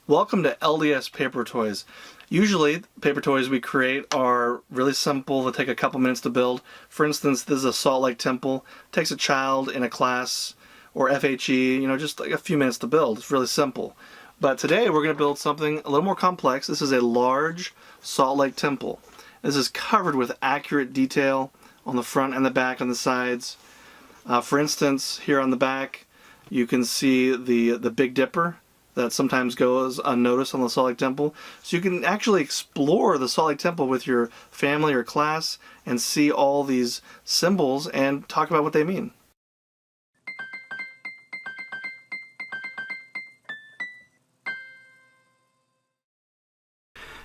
Welcome to LDS paper toys. Usually, paper toys we create are really simple. They take a couple minutes to build. For instance, this is a Salt Lake Temple. It takes a child in a class or FHE, just like a few minutes to build. It's really simple. But today we're going to build something a little more complex. This is a large Salt Lake Temple. This is covered with accurate detail on the front and the back and the sides. For instance, here on the back, you can see the Big Dipper that sometimes goes unnoticed on the Salt Lake Temple. So you can actually explore the Salt Lake Temple with your family or class and see all these symbols and talk about what they mean.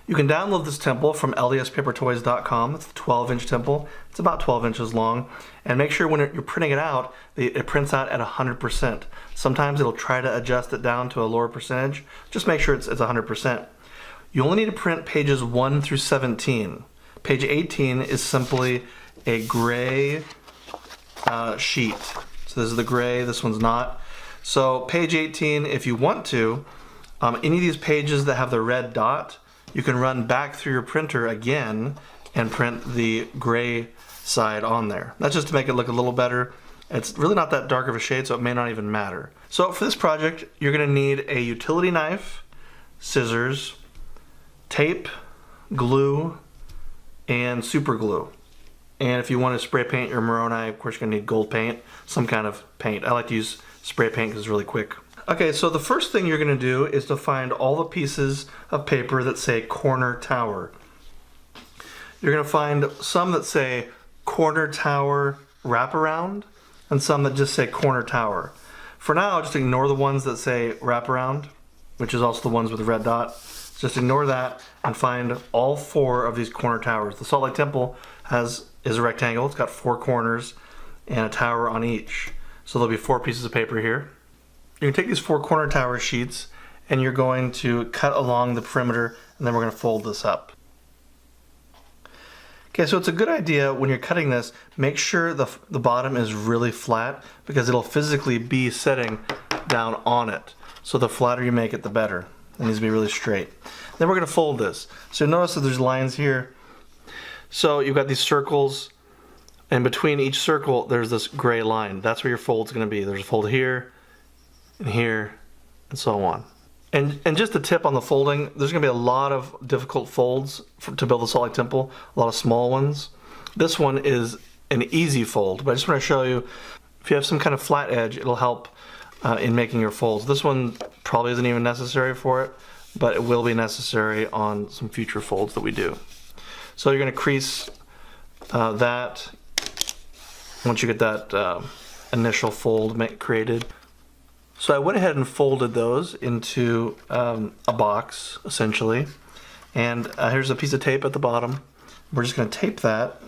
You can download this temple from ldspapertoys.com. It's the 12-inch temple. It's about 12 inches long. And make sure when you're printing it out, it prints out at 100%. Sometimes it'll try to adjust it down to a lower percentage. Just make sure it's 100%. You only need to print pages 1 through 17. Page 18 is simply a gray sheet. So this is the gray, this one's not. So page 18, if you want to, any of these pages that have the red dot, you can run back through your printer again and print the gray side on there. That's just to make it look a little better. It's really not that dark of a shade, so it may not even matter. So for this project, you're going to need a utility knife, scissors, tape, glue, and super glue. And if you want to spray paint your Moroni, of course you're going to need gold paint, some kind of paint. I like to use spray paint because it's really quick. Okay, so the first thing you're going to do is to find all the pieces of paper that say corner tower. You're going to find some that say corner tower wraparound and some that just say corner tower. For now, just ignore the ones that say wraparound, which is also the ones with the red dot. Just ignore that and find all 4 of these corner towers. The Salt Lake Temple is a rectangle. It's got 4 corners and a tower on each. So there'll be 4 pieces of paper here. You can take these 4 corner tower sheets and you're going to cut along the perimeter, and then we're going to fold this up. Okay, so it's a good idea when you're cutting this, make sure the bottom is really flat because it'll physically be sitting down on it. So the flatter you make it, the better. It needs to be really straight. Then we're going to fold this. So you'll notice that there's lines here. So you've got these circles, and between each circle there's this gray line. That's where your fold's going to be. There's a fold here, and here, and so on. And just a tip on the folding, there's going to be a lot of difficult folds to build the Salt Lake Temple, a lot of small ones. This one is an easy fold, but I just want to show you, if you have some kind of flat edge, it'll help in making your folds. This one probably isn't even necessary for it, but it will be necessary on some future folds that we do. So you're going to crease that once you get that initial fold created. So I went ahead and folded those into a box, essentially. And here's a piece of tape at the bottom. We're just going to tape that.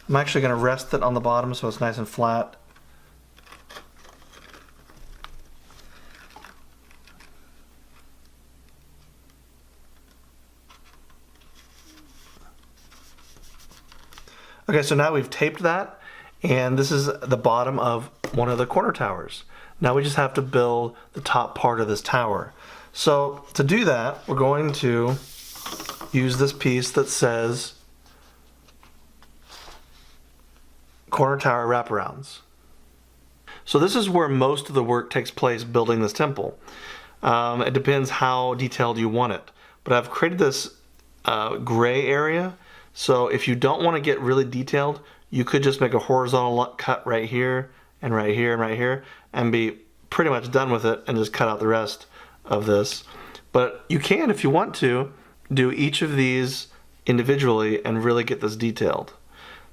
I'm actually going to rest it on the bottom so it's nice and flat. Okay, so now we've taped that, and this is the bottom of one of the corner towers. Now we just have to build the top part of this tower. So to do that, we're going to use this piece that says corner tower wraparounds. So this is where most of the work takes place building this temple. It depends how detailed you want it. But I've created this gray area. So if you don't want to get really detailed, you could just make a horizontal cut right here and right here and right here and be pretty much done with it and just cut out the rest of this. But you can, if you want to, do each of these individually and really get this detailed.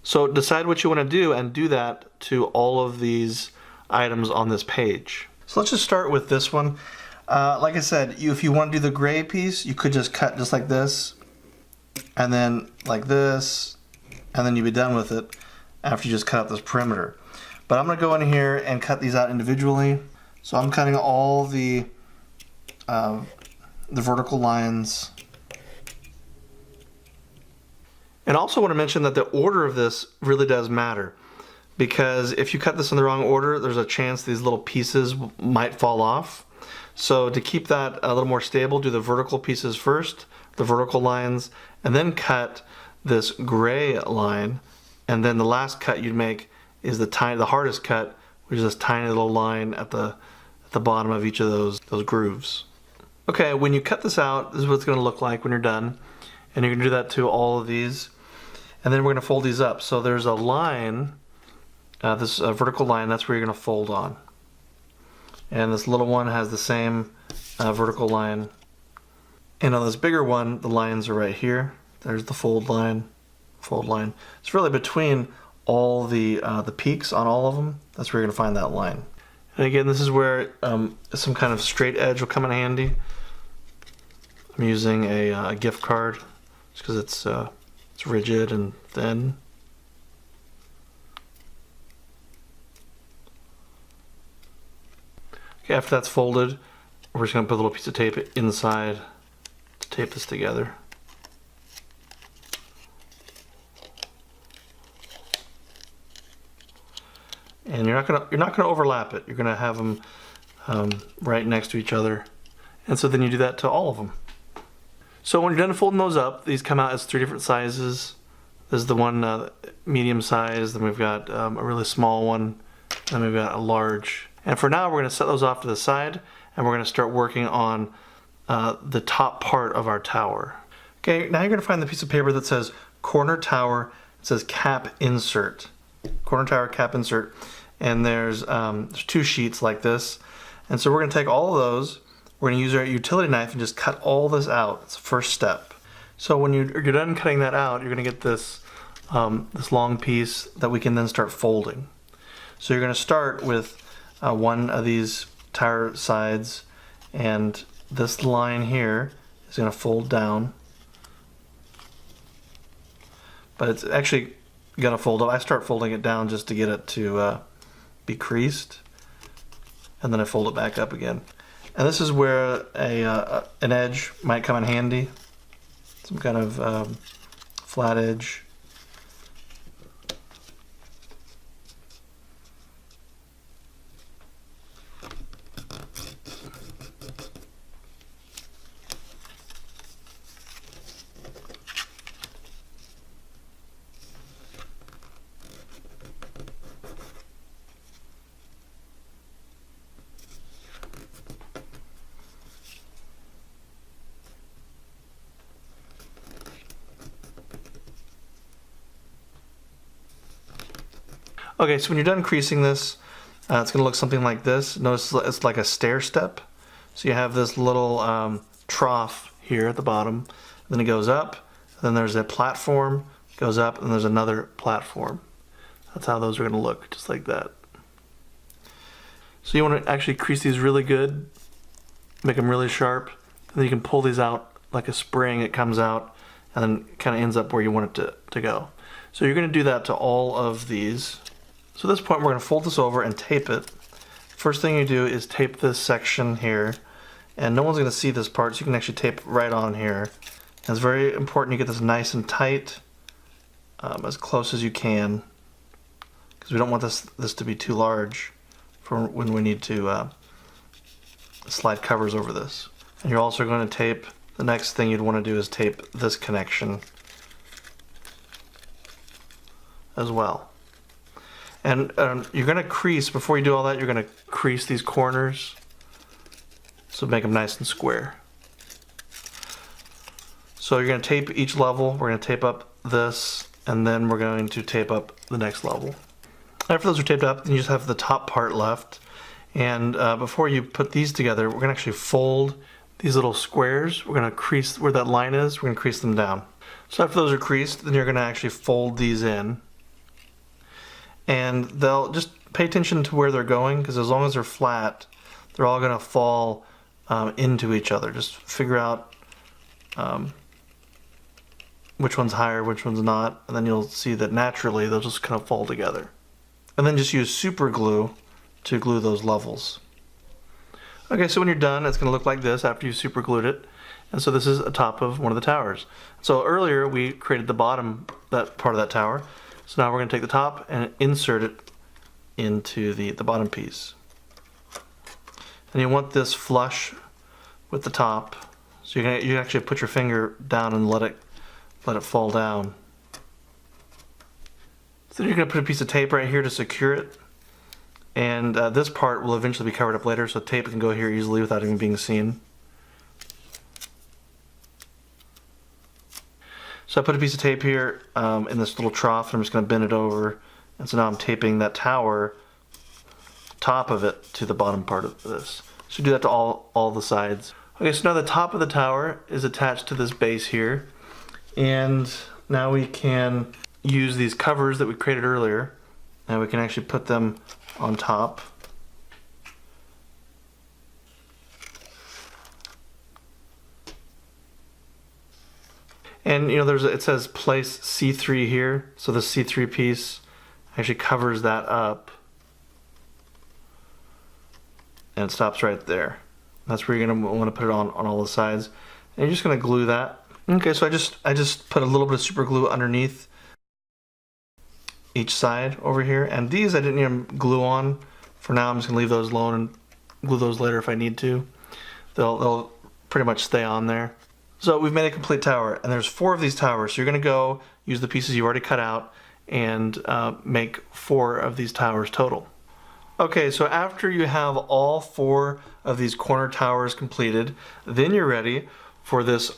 So decide what you want to do and do that to all of these items on this page. So let's just start with this one. Like I said, if you want to do the gray piece, you could just cut just like this and then like this, and then you'd be done with it after you just cut out this perimeter. But I'm going to go in here and cut these out individually. So I'm cutting all the vertical lines. And also want to mention that the order of this really does matter, because if you cut this in the wrong order, there's a chance these little pieces might fall off. So to keep that a little more stable, do the vertical pieces first, the vertical lines, and then cut this gray line. And then the last cut you'd make is the hardest cut, which is this tiny little line at the bottom of each of those grooves. Okay, when you cut this out, this is what it's going to look like when you're done. And you're going to do that to all of these. And then we're going to fold these up. So there's a line, this vertical line, that's where you're going to fold on. And this little one has the same vertical line. And on this bigger one, the lines are right here. There's the fold line, fold line. It's really between all the peaks on all of them. That's where you're going to find that line. And again, this is where some kind of straight edge will come in handy. I'm using a gift card just because it's rigid and thin. Okay, after that's folded, we're just going to put a little piece of tape inside to tape this together. And you're not gonna overlap it. You're gonna have them right next to each other, and so then you do that to all of them. So when you're done folding those up, these come out as 3 different sizes. This is the one medium size. Then we've got a really small one. Then we've got a large. And for now, we're gonna set those off to the side, and we're gonna start working on the top part of our tower. Okay, now you're gonna find the piece of paper that says corner tower. It says cap insert. Corner tower cap insert, and there's 2 sheets like this, and so we're going to take all of those. We're going to use our utility knife and just cut all this out. It's the first step. So when you're done cutting that out, you're going to get this this long piece that we can then start folding. So you're going to start with one of these tower sides, and this line here is going to fold down, but it's actually gonna fold up. I start folding it down just to get it to be creased, and then I fold it back up again. And this is where an edge might come in handy, some kind of flat edge. Okay, so when you're done creasing this, it's going to look something like this. Notice it's like a stair step. So you have this little trough here at the bottom, then it goes up, then there's a platform, goes up, and there's another platform. That's how those are going to look, just like that. So you want to actually crease these really good, make them really sharp, and then you can pull these out like a spring. It comes out and then kind of ends up where you want it to go. So you're going to do that to all of these. So at this point, we're going to fold this over and tape it. First thing you do is tape this section here, and no one's going to see this part, so you can actually tape right on here. And it's very important you get this nice and tight, as close as you can, because we don't want this to be too large for when we need to slide covers over this. And you're also going to tape, the next thing you'd want to do is tape this connection as well. And you're going to crease, before you do all that, you're going to crease these corners, so make them nice and square. So you're going to tape each level. We're going to tape up this, and then we're going to tape up the next level. After those are taped up, then you just have the top part left. And before you put these together, we're going to actually fold these little squares. We're going to crease where that line is. We're going to crease them down. So after those are creased, then you're going to actually fold these in. And they'll just pay attention to where they're going, because as long as they're flat, they're all going to fall into each other. Just figure out which one's higher, which one's not, and then you'll see that naturally they'll just kind of fall together. And then just use super glue to glue those levels. Okay, so when you're done, it's going to look like this after you've super glued it. And so this is a top of one of the towers. So earlier we created the bottom, that part of that tower. So now we're going to take the top and insert it into the bottom piece. And you want this flush with the top. So you can actually put your finger down and let it fall down. So then you're going to put a piece of tape right here to secure it. And this part will eventually be covered up later, so tape can go here easily without even being seen. So I put a piece of tape here in this little trough, and I'm just going to bend it over. And so now I'm taping that tower, top of it, to the bottom part of this. So do that to all the sides. Okay, so now the top of the tower is attached to this base here. And now we can use these covers that we created earlier. And we can actually put them on top. And you know, it says place C3 here, so the C3 piece actually covers that up, and it stops right there. That's where you're gonna want to put it on all the sides, and you're just gonna glue that. Okay, so I just put a little bit of super glue underneath each side over here, and these I didn't even glue on. For now, I'm just gonna leave those alone and glue those later if I need to. They'll pretty much stay on there. So we've made a complete tower, and there's 4 of these towers. So you're gonna go use the pieces you already cut out and make 4 of these towers total. Okay, so after you have all 4 of these corner towers completed, then you're ready for this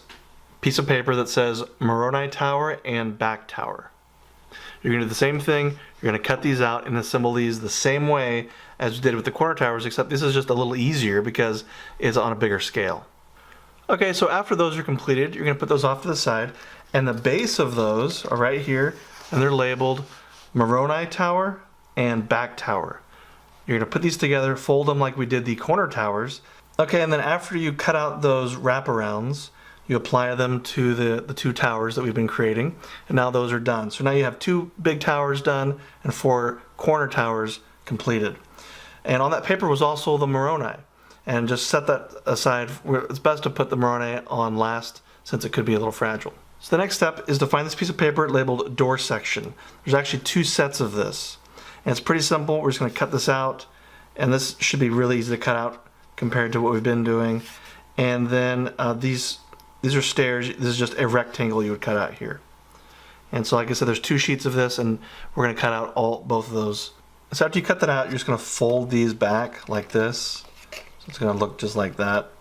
piece of paper that says Moroni Tower and Back Tower. You're gonna do the same thing. You're gonna cut these out and assemble these the same way as you did with the corner towers, except this is just a little easier because it's on a bigger scale. Okay, so after those are completed, you're gonna put those off to the side, and the base of those are right here, and they're labeled Moroni Tower and Back Tower. You're gonna put these together, fold them like we did the corner towers. Okay, and then after you cut out those wraparounds, you apply them to the 2 towers that we've been creating, and now those are done. So now you have 2 big towers done and 4 corner towers completed. And on that paper was also the Moroni. And just set that aside. It's best to put the Moroni on last since it could be a little fragile. So the next step is to find this piece of paper labeled door section. There's actually 2 sets of this. And it's pretty simple. We're just going to cut this out. And this should be really easy to cut out compared to what we've been doing. And then these are stairs. This is just a rectangle you would cut out here. And so like I said, there's 2 sheets of this, and we're going to cut out both of those. So after you cut that out, you're just going to fold these back like this. It's going to look just like that.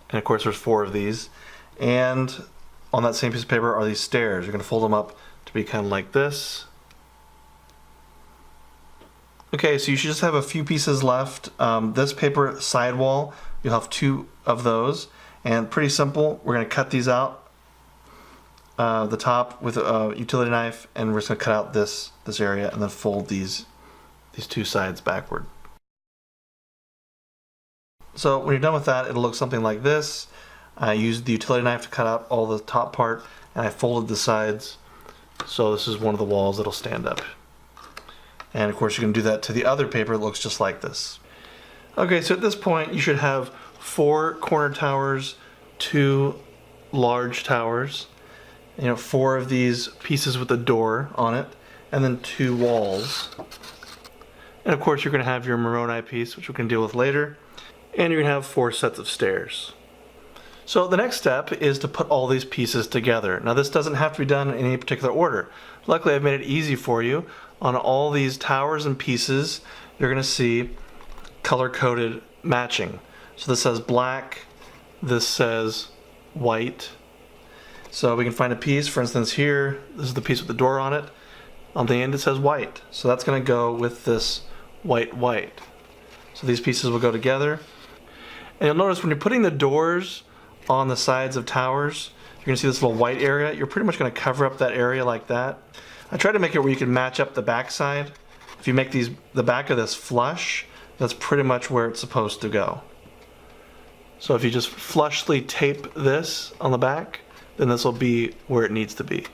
And of course there's 4 of these. And on that same piece of paper are these stairs. You're going to fold them up to be kind of like this. Okay, so you should just have a few pieces left. This paper sidewall, you'll have 2 of those. And pretty simple, we're going to cut these out. The top with a utility knife, and we're just going to cut out this area and then fold these 2 sides backward. So when you're done with that, it'll look something like this. I used the utility knife to cut out all the top part, and I folded the sides. So this is one of the walls that'll stand up. And of course you can do that to the other paper. It looks just like this. Okay, so at this point you should have 4 corner towers, 2 large towers, 4 of these pieces with a door on it, and then 2 walls. And of course you're going to have your Moroni piece, which we can deal with later. And you're going to have 4 sets of stairs. So the next step is to put all these pieces together. Now this doesn't have to be done in any particular order. Luckily I've made it easy for you. On all these towers and pieces, you're going to see color-coded matching. So this says black, this says white. So we can find a piece, for instance here, this is the piece with the door on it. On the end it says white. So that's going to go with this white. So these pieces will go together. And you'll notice when you're putting the doors on the sides of towers, you're going to see this little white area. You're pretty much going to cover up that area like that. I tried to make it where you can match up the back side. If you make the back of this flush, that's pretty much where it's supposed to go. So if you just flushly tape this on the back, then this will be where it needs to be.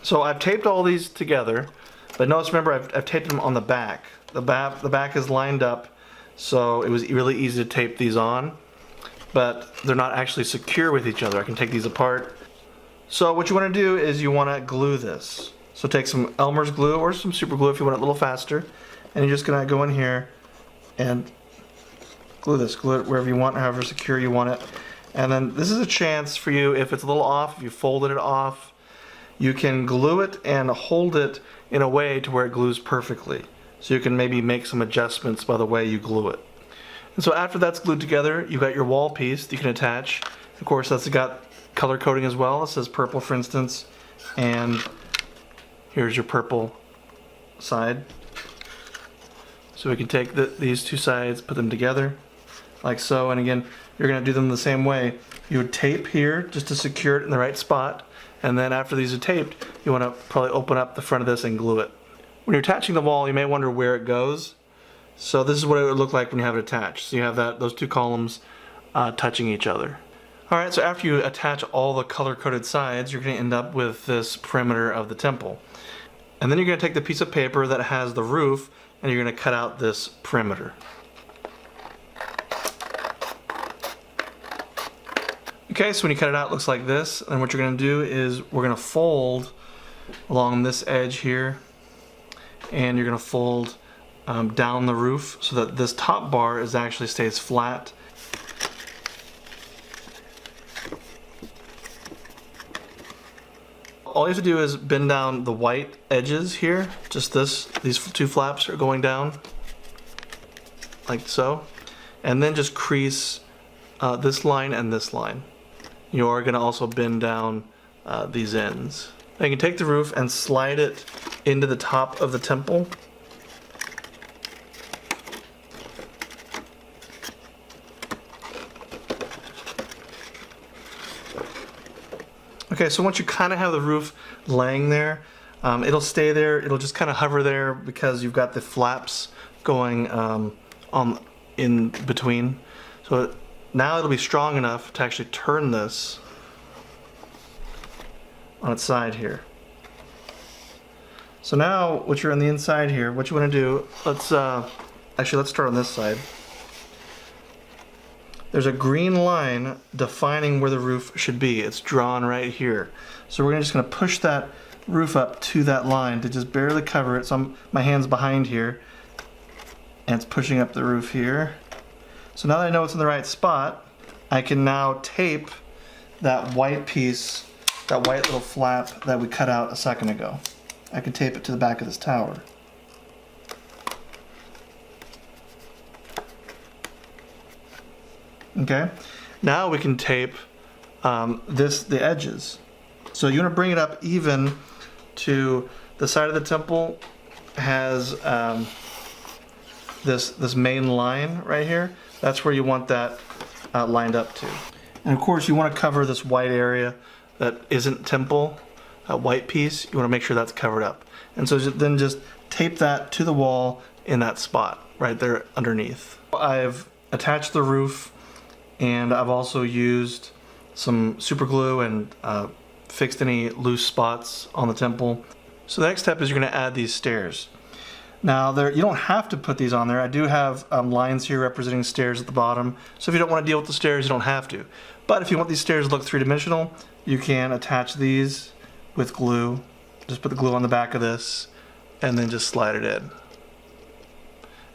So I've taped all these together, but notice, remember, I've taped them on the back. The back is lined up, so it was really easy to tape these on. but they're not actually secure with each other. I can take these apart. So what you want to do is you want to glue this. So take some Elmer's glue or some super glue if you want it a little faster, and you're just going to go in here and glue this. Glue it wherever you want, however secure you want it. And then this is a chance for you, if it's a little off, if you folded it off, you can glue it and hold it in a way to where it glues perfectly. So you can maybe make some adjustments by the way you glue it. And so after that's glued together, you've got your wall piece that you can attach. Of course, that's got color coding as well. It says purple, for instance, and here's your purple side. So we can take these two sides, put them together like so, and again, you're going to do them the same way. You would tape here just to secure it in the right spot, and then after these are taped, you want to probably open up the front of this and glue it. When you're attaching the wall, you may wonder where it goes. So this is what it would look like when you have it attached. So you have those two columns touching each other. Alright, so after you attach all the color-coded sides, you're going to end up with this perimeter of the temple. And then you're going to take the piece of paper that has the roof, and you're going to cut out this perimeter. Okay, so when you cut it out, it looks like this. And what you're going to do is we're going to fold along this edge here, and you're going to fold down the roof so that this top bar actually stays flat. All you have to do is bend down the white edges here, just these two flaps are going down, like so, and then just crease this line and this line. You are going to also bend down these ends. Now you can take the roof and slide it into the top of the temple. Okay, so once you kind of have the roof laying there, it'll stay there. It'll just kind of hover there because you've got the flaps going in between. So now it'll be strong enough to actually turn this on its side here. So now, once you're on the inside here, what you want to do, let's start on this side. There's a green line defining where the roof should be. It's drawn right here. So we're just going to push that roof up to that line to just barely cover it. So my hand's behind here, and it's pushing up the roof here. So now that I know it's in the right spot, I can now tape that white piece, that white little flap that we cut out a second ago. I can tape it to the back of this tower. Okay, now we can tape the edges. So you want to bring it up even to the side of the temple has this main line right here. That's where you want that lined up to. And of course you want to cover this white area that isn't temple, that white piece, you want to make sure that's covered up. And so then just tape that to the wall in that spot right there underneath. I've attached the roof, and I've also used some super glue and fixed any loose spots on the temple. So the next step is you're going to add these stairs. Now you don't have to put these on there. I do have lines here representing stairs at the bottom. So if you don't want to deal with the stairs, you don't have to. But if you want these stairs to look three-dimensional, you can attach these with glue. Just put the glue on the back of this and then just slide it in.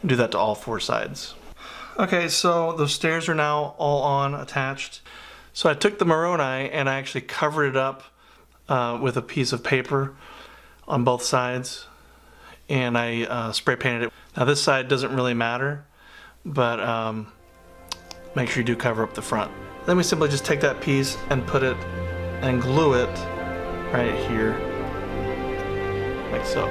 And do that to all four sides. Okay, so the stairs are now all attached. So I took the Moroni and I actually covered it up with a piece of paper on both sides, and I spray painted it. Now this side doesn't really matter, but make sure you do cover up the front. Then we simply just take that piece and put it and glue it right here, like so.